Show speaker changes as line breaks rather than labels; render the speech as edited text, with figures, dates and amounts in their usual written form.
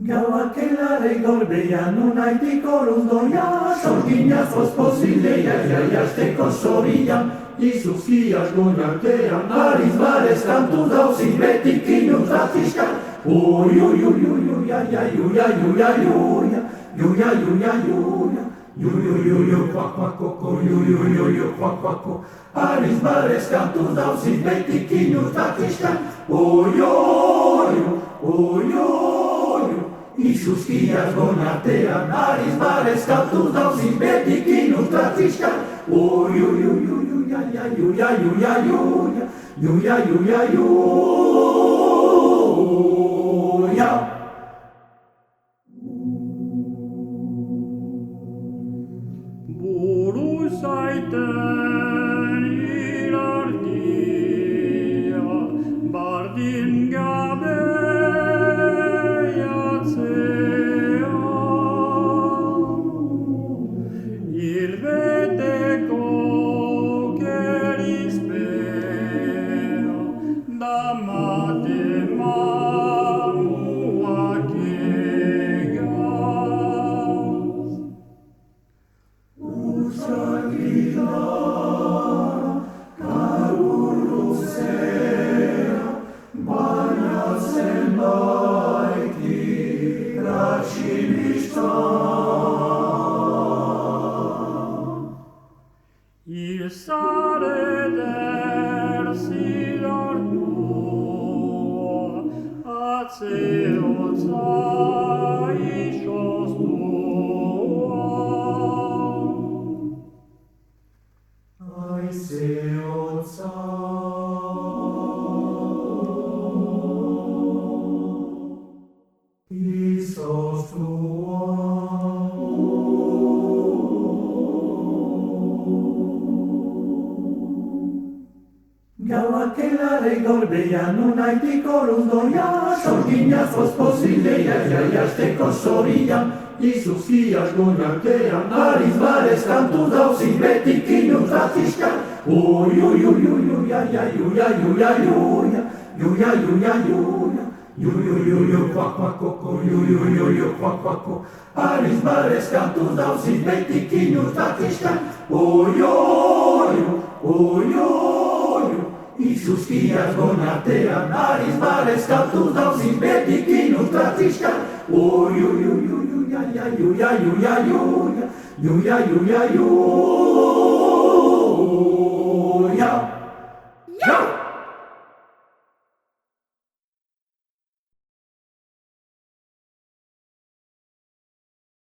Gauak elarei gorbean unaitik oruzdoia, sorgina fosfozilea jaiasteko zorian, izuzkiak goinartean, ariz barez kantu dauzi betik inutratizkan. Ui, ui, ui, ui, ui, ai, ai, ui, ai, ui, ai, ui, ui, ai, ui, ai, ui, quack, quack, koko, quack, quack, ko. Ariz barez kantu dauzi betik inutratizkan. Ui, ui, ui, ui, izuzkiak goinartean, ariz barez kantu dauzi betik inutratizkan. Ui, ui, ui, ui, ui, ai, ai, ui, ai, ui, ai, ui, ai, ui, ai, ui, ai.
Buru zaiten irartia, bardin gabe jatzea. Hilbeteko gerizpea, da mate mamuak egaz.
Usakila, karuluzea, baina zenbait iratximista.
Ilzare derzidartua, atzeotza isoztua.
Aizeotza. Gauak elarei gorbean unaitik oruzdoia, sorgina fosfozilea jaiasteko zorian, izuzkiak goinartean, ariz barez kantu dauzi betik inutratizkan. Ui, ui, ui, ui, ui, ai, ai, ui, ai, ui, ai, ui, ui, ai, ui, ai, ui, quack, quack, koko, quack, quack, ko. Ariz barez kantu dauzi betik inutratizkan. Ui, ui, ui, ui, izuzkiak goinartean, ariz barez kantu dauzi betik inutratizkan. Ui, ui, ui, ui, ui, ai, ai, ui, ai, ui, ai, ui, ai, ui, ai, ui, ai.